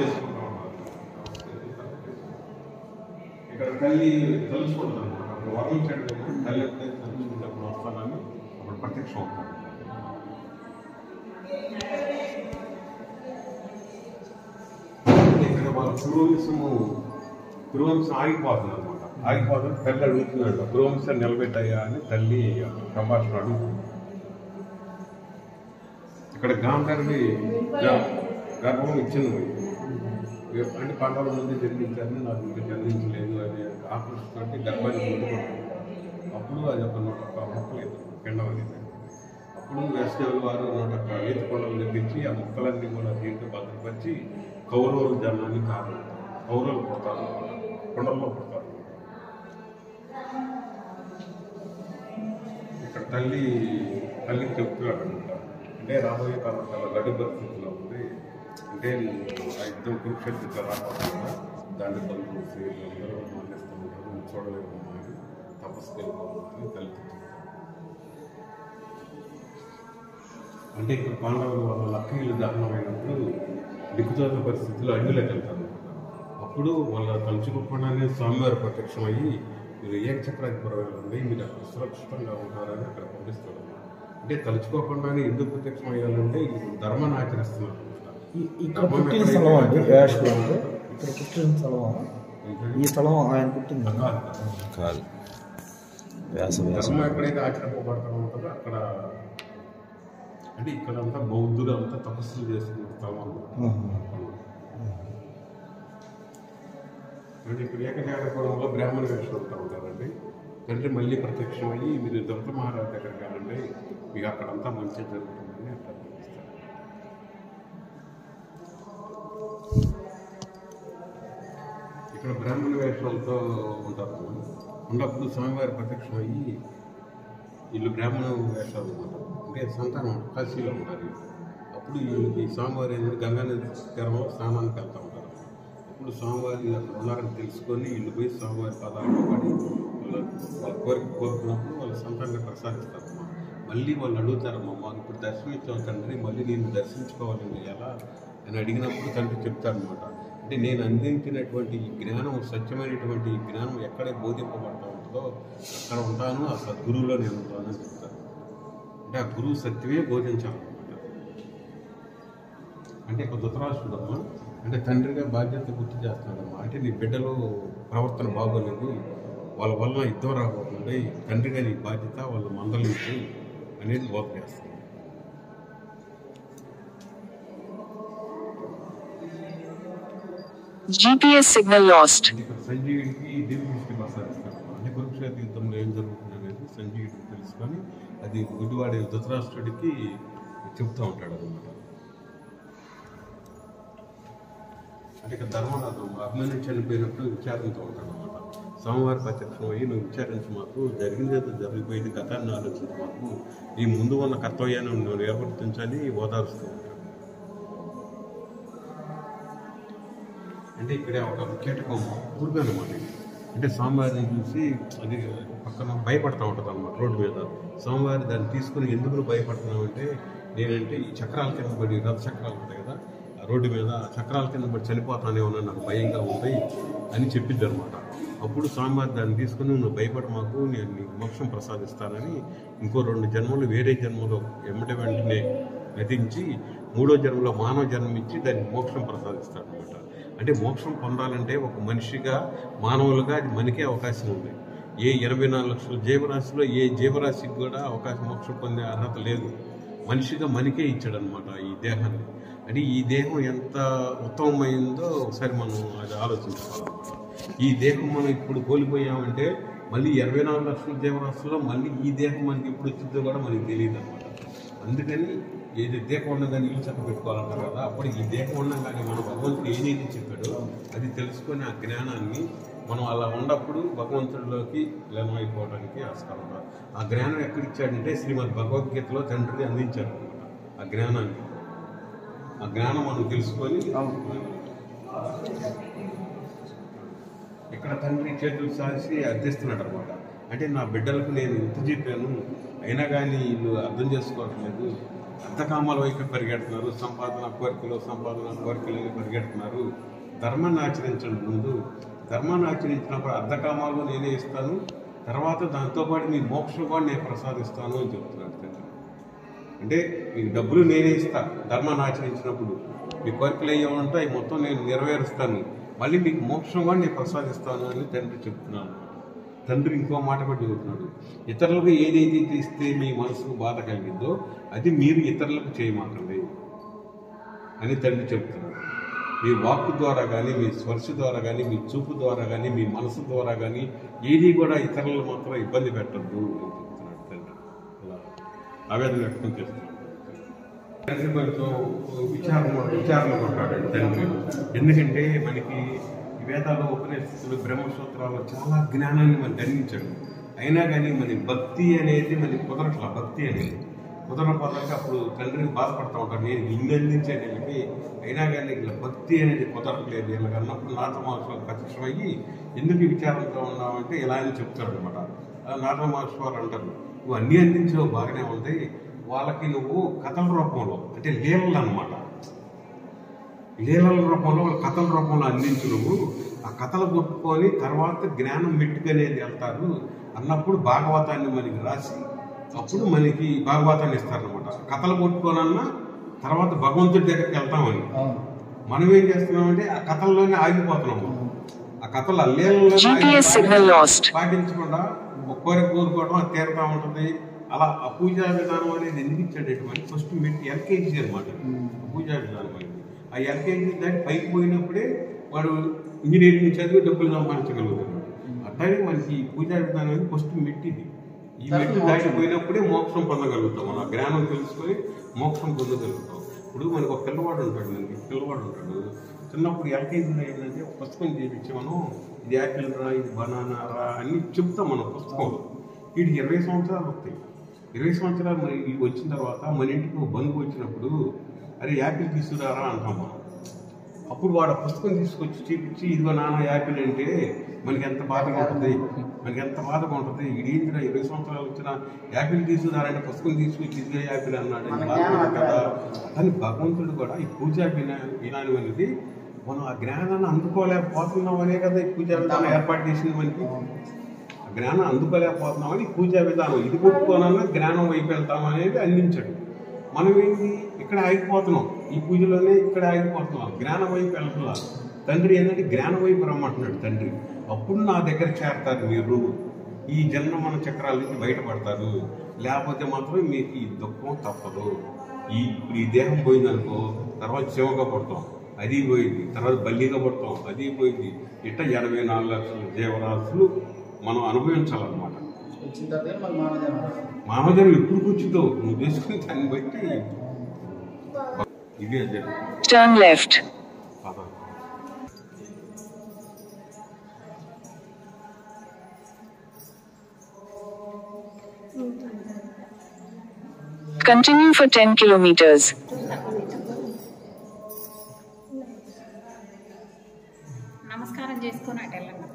చేసుకుంటూ ఉన్నారు. ఇక్కడ తల్లి తలుచుకుంటుంది అనమాట. అప్పుడు వరం చేయడం తల్లి ఎప్పుడైతే తలుచుకుంటప్పుడు వస్తానని అప్పుడు ప్రత్యక్షం అవుతారు. ఇక్కడ వాళ్ళ పురువంశం ఆగిపోతుంది అనమాట. ఆగిపోతుంది తల్లి అడుగుతున్నాడు, పురువంశం నిలబెట్టాయా అని తల్లి సంభాషణ అడుగుతుంది. ఇక్కడ గాంధారి గర్భం ఇచ్చింది అంటే పంటల ముందు జన్మించారని నాకు ఇంకా జన్మించలేదు అని ఆకృష్టి గర్భాన్ని ముందుకుంటుంది. అప్పుడు అది ఒక 101 మొక్కలేదు పిండం అనేది. అప్పుడు వేసవి వారు 101 నీతి కొండలు నిర్మించి ఆ మొక్కలన్నీ కూడా దీంట్లో భద్రపరిచి కౌరవుల జనాన్ని కారణం కౌరవులు పుడతారు, కొండల్లో పుడతారు. ఇక్కడ తల్లికి చెప్తున్నాడు అనమాట. అంటే రాబోయే కాలం చాలా గడ్డు పరిస్థితిలో ఉంది. అంటే ఆ యుద్ధం కురుక్షేత్రంలో రాకపోతే దాన్ని పనులు అందరూ మానేస్తూ ఉంటారు, చూడలేము అని తపస్సు వెళ్ళిపోవాలని తల్లి. అంటే ఇక్కడ పాండవులు వాళ్ళ లక్కీలు దారుణమైనప్పుడు దిక్కుతోత పరిస్థితిలో అడవిలోకి వెళ్తారు. అప్పుడు వాళ్ళ తలుచుకోకుండానే స్వామివారి ప్రత్యక్షం అయ్యి మీరు ఏకచక్రాధిపురం వెళ్ళండి, మీరు అక్కడ సురక్షితంగా ఉంటారని అక్కడ పంపిస్తారు. అంటే తలుచుకోకుండానే ఎందుకు ప్రత్యక్షం అయ్యాలంటే ధర్మాన్ని ఆచరిస్తున్నారు. ఇక్కడ పుట్టిన స్థలం అండి ఇక్కడ పుట్టిన స్థలం, ఈ స్థలం ఆయన పుట్టింది కాదు. ధర్మం ఎక్కడైతే ఆచరింపబడతా ఉంటుందో అక్కడ అంటే ఇక్కడంతా బౌద్ధులు అంతా తపస్సులు చేసుకునే స్థలం. అంటే ఇక్కడ ఏకజాతపురంలో బ్రాహ్మణ వేషం అంతా ఉంటారండి. అంటే మళ్ళీ ప్రత్యక్షం అయ్యి మీరు దొరత మహారాజు దగ్గర కాదండి, మీకు అక్కడంతా మంచిగా జరుగుతుందని అక్కడ చూపిస్తారు. ఇక్కడ బ్రాహ్మణ వేషాలతో ఉంటారు. ఉన్నప్పుడు స్వామివారి ప్రత్యక్షం అయ్యి వీళ్ళు బ్రాహ్మణ వేషాలు ఉంటారు. అంటే సంతానం కాశీలో ఉంటారు. అప్పుడు ఈ స్వామివారి గంగానది తీరంలో స్నానానికి వెళ్తూ ఉంటారు. అప్పుడు స్వామివారి అక్కడ ఉన్నారని తెలుసుకొని వీళ్ళు పోయి స్వామివారి పాదాలు పడి వాళ్ళ కోరిక కోరుకున్నప్పుడు వాళ్ళ సంతానాన్ని ప్రసాదిస్తారు. మళ్ళీ వాళ్ళు అడుగుతారమ్మా, మాకు ఇప్పుడు దర్శనమిచ్చావు తండ్రి, మళ్ళీ నేను దర్శించుకోవాలని ఎలా అని అడిగినప్పుడు తండ్రి చెప్తారనమాట. అంటే నేను అందించినటువంటి ఈ జ్ఞానం, సత్యమైనటువంటి ఈ జ్ఞానం ఎక్కడే బోధింపబడతా ఉంటుందో అక్కడ ఉంటాను, ఆ సద్గురువులో నేను ఉంటానని చెప్తాను. అంటే ఆ గురువు సత్యమే బోధించాలన్నమాట. అంటే ఒక ధృతరాష్ట్రుడమ్మా అంటే తండ్రిగా బాధ్యత గుర్తు చేస్తున్నాడమ్మా. అంటే నీ బిడ్డలో ప్రవర్తన బాగోలేదు, వాళ్ళ వల్ల యుద్ధం రాబోతుంది, తండ్రిగా నీ బాధ్యత వాళ్ళు మందలించి అనేది బోధ చేస్తుంది. GPS signal lost. సంజీవుడికి దీర్ఘదృష్టి ప్రసాదిస్తాడు. అంటే కురుక్షేత్ర యుద్ధంలో ఏం జరుగుతుంది అనేది సంజీవుడికి తెలుసుకొని అది గుడివాడి ధృతరాష్ట్రుడికి చెప్తూ ఉంటాడు అనమాట. అంటే ఇక ధర్మరాజు అభిమన్యుడు చనిపోయినప్పుడు విచారంతో ఉంటాడు అనమాట. స్వామివారి ప్రత్యక్షం అయ్యి నువ్వు విచారించి మాకు జరిగిందేదో జరిగిపోయింది, గతాన్ని ఆలోచించి మాకు ఈ ముందు ఉన్న కర్తవ్యాన్ని నువ్వు నిర్వర్తించాలని ఓదారుస్తూ ఉంటాడు. అంటే ఇక్కడ ఒక కీటకం పురుగు అనమాట. అంటే స్వామివారిని చూసి అది పక్కన భయపడతా ఉంటుంది అనమాట రోడ్డు మీద. స్వామివారి దాన్ని తీసుకుని ఎందుకు భయపడుతున్నావు అంటే నేనంటే ఈ చక్రాల కింద పడి, రథ చక్రాలు ఉంటాయి కదా ఆ రోడ్డు మీద, చక్రాల కింద పడి చనిపోతానేమన్నా నాకు భయంగా ఉంది అని చెప్పింది అనమాట. అప్పుడు స్వామివారి దాన్ని తీసుకుని నువ్వు భయపడి మాకు నేను నీకు మోక్షం ప్రసాదిస్తానని ఇంకో 2 జన్మలు వేరే జన్మలో వెంటనే నటించి 3వ జన్మలో మానవ జన్మ ఇచ్చి దానికి మోక్షం ప్రసాదిస్తాడు అనమాట. అంటే మోక్షం పొందాలంటే ఒక మనిషిగా మానవులుగా అది మనకే అవకాశం ఉంది. ఏ 84 లక్షల జీవరాశిలో ఏ జీవరాశికి కూడా అవకాశం మోక్షం పొందే అర్హత లేదు. మనిషిగా మనకే ఇచ్చాడనమాట ఈ దేహాన్ని. అంటే ఈ దేహం ఎంత ఉత్తమమైందో ఒకసారి మనం అది ఆలోచించుకోవాలన్నమాట. ఈ దేహం మనం ఇప్పుడు కోల్పోయామంటే మళ్ళీ 84 లక్షల జీవరాశుల్లో మళ్ళీ ఈ దేహం మనకి ఎప్పుడు వచ్చిందో కూడా మనకి తెలియదు అనమాట. అందుకని ఏది దేహం ఉండగానే ఇల్లు చక్క పెట్టుకోవాలంటారు కదా, అప్పుడు ఈ దేహం ఉండగానే మన భగవంతుడు ఏదైతే చెప్పాడో అది తెలుసుకొని ఆ జ్ఞానాన్ని మనం అలా ఉన్నప్పుడు భగవంతుడిలోకి లీనమైపోవడానికి ఆస్కారం. ఆ జ్ఞానం ఎక్కడిచ్చాడంటే శ్రీమద్ భగవద్గీతలో తండ్రి అందించాడు అనమాట. ఆ జ్ఞానాన్ని ఆ జ్ఞానం మనం తెలుసుకొని ఇక్కడ తండ్రి చేతులు సాసి అర్థిస్తున్నాడు అనమాట. అంటే నా బిడ్డలకు నేను ఇంత చెప్పాను అయినా కానీ వీళ్ళు అర్థం చేసుకోవట్లేదు, అర్ధకామాల వైపు పరిగెడుతున్నారు, సంపాదన కోరికలు పరిగెడుతున్నారు. ధర్మాన్ని ఆచరించండి. ముందు ధర్మాన్ని ఆచరించినప్పుడు అర్ధకామాలు నేనే ఇస్తాను, తర్వాత దాంతోపాటు మీ మోక్షం కూడా నేను ప్రసాదిస్తాను అని చెప్తున్నాడు తండ్రి. అంటే మీకు డబ్బులు నేనే ఇస్తా, ధర్మాన్ని ఆచరించినప్పుడు మీ కోరికలు ఏమంటే అవి మొత్తం నేను నెరవేరుస్తాను, మళ్ళీ మీకు మోక్షం కూడా నేను ప్రసాదిస్తాను అని తండ్రి చెప్తున్నాను. తండ్రి ఇంకో మాట కూడా చెబుతున్నాడు, ఇతరులకు ఏదైతే ఇస్తే మీ మనసుకు బాధ కలిగిందో అది మీరు ఇతరులకు చేయమాకండి అని తండ్రి చెప్తున్నాడు. మీ వాక్కు ద్వారా కానీ, మీ స్పర్శ ద్వారా కానీ, మీ చూపు ద్వారా కానీ, మీ మనసు ద్వారా కానీ ఏది కూడా ఇతరులు మాత్రం ఇబ్బంది పెట్టద్దు అని చెప్తున్నాడు తండ్రి. ఇలా ఆవేదన వ్యక్తం చేస్తున్నాడు. తండ్రి కొంచెం విచారణ కొట్టాడు తండ్రి. ఎందుకంటే మనకి వేదాలు, ఉపనిషత్తులు, బ్రహ్మసూత్రాలు చాలా జ్ఞానాన్ని మనకు అందించాడు. అయినా కానీ మన భక్తి అనేది మనకి కుదరట్ల. భక్తి అనేది కుదరపోదాక అప్పుడు తండ్రిని బాధపడతా ఉంటారు, నేను ఇన్ని అందించాను వీళ్ళకి, అయినా కానీ ఇలా భక్తి అనేది కుదరట్లేదు వీళ్ళకి అన్నప్పుడు నారద మహర్షి ప్రత్యక్షమయ్యి ఎందుకు విచారంతో ఉన్నామంటే ఇలా అని చెప్తాడు అనమాట. నారద మహర్షి వారు అంటారు, నువ్వు అన్నీ అందించావు బాగానే ఉంది, వాళ్ళకి నువ్వు కథల రూపంలో అంటే లీలలు అనమాట, లీలల రూపంలో వాళ్ళ కథల రూపంలో అందించు నువ్వు. ఆ కథలు కొట్టుకొని తర్వాత జ్ఞానం మెట్టుకనేది వెళ్తారు అన్నప్పుడు భాగవతాన్ని మనకి రాసి అప్పుడు మనకి భాగవతాన్ని ఇస్తారనమాట. కథలు కొట్టుకోనన్నా తర్వాత భగవంతుడి దగ్గరికి వెళ్తామని. మనం ఏం చేస్తున్నామంటే ఆ కథల్లోనే ఆగిపోతున్నాము. ఆ కథలు లీలలో పాటించకుండా ఒక్కోరికి కోరుకోవడం అది తీరుతా ఉంటుంది. అలా ఆ పూజా విధానం అనేది ఎందుకు ఇచ్చాడేటువంటి ఫస్ట్ మెట్టి ఎల్కేజీ అనమాట పూజా విధానం అనేది. ఆ ఎల్కేజీ దాటి పైకి పోయినప్పుడే వాడు ఇంజనీరింగ్ చదివి డబ్బులు సంపాదించగలుగుతున్నాడు. అట్లాగే మనకి ఈ పూజా విధానం అనేది ఫస్ట్ మెట్టిది. ఈ మెట్టు దాటిపోయినప్పుడే మోక్షం పొందగలుగుతాం. మనం జ్ఞానం తెలుసుకొని మోక్షం పొందగలుగుతాం. ఇప్పుడు మనకు ఒక పిల్లవాడు ఉంటాడు, చిన్నప్పుడు ఎల్కేజీలో ఏంటంటే ఒక పుస్తకం చేయించి మనం ఇది యాపిల్ రా, ఇది బనానా రా అని చెప్తాం మన పుస్తకంలో. వీడికి 20 సంవత్సరాలు వస్తాయి. 20 సంవత్సరాలు మరి వచ్చిన తర్వాత మన ఇంటికి బంధువు వచ్చినప్పుడు అరే యాపిల్ తీసుకురారా అంటాం మనం. అప్పుడు వాడు పుస్తకం తీసుకొచ్చి చూపించి ఇదిగో నాన్న యాపిల్ అంటే మనకి ఎంత బాధగా ఉంటుంది. ఇదేంటిరా 20 సంవత్సరాలు వచ్చిన యాపిల్ తీసుకురారంటే పుస్తకం తీసుకొచ్చి ఇదిగో యాపిల్ అన్నాడు కదా అని. భగవంతుడు కూడా ఈ పూజా విధానం అనేది మనం ఆ జ్ఞానాన్ని అందుకోలేకపోతున్నాం అనే కదా ఈ పూజా విధానం ఏర్పాటు చేసింది. మనకి ఆ జ్ఞానం అందుకోలేకపోతున్నామని పూజా విధానం ఇది కొట్టుకోనన్నా జ్ఞానం వైపు వెళ్తాం అనేది అందించాడు. మనం ఏంటి ఇక్కడ ఆగిపోతున్నాం, ఈ పూజలోనే ఇక్కడ ఆగిపోతున్నాం, జ్ఞానం వైపు వెళ్తున్నాం. తండ్రి ఏంటంటే జ్ఞానం వైపు రమ్మంటున్నాడు తండ్రి. అప్పుడు నా దగ్గర చేరతారు మీరు, ఈ జన్మ మన చక్రాల నుంచి బయటపడతారు, లేకపోతే మాత్రం మీకు ఈ దుఃఖం తప్పదు. ఈ దేహం పోయిందనుకో తర్వాత శివగా పడతాం, అది పోయింది, తర్వాత బల్లిగా పడతాం, అది పోయింది. ఇట్లా 84 లక్షల జీవరాశులు మనం అనుభవించాలన్నమాట. మానవజన్మ ఎప్పుడు కూర్చుందో నువ్వు చేసుకుని దాన్ని బట్టి ఇది అదే. Turn left. Continue for 10 kilometers. నమస్కారం చేసుకొని అటు వెళ్ళండి.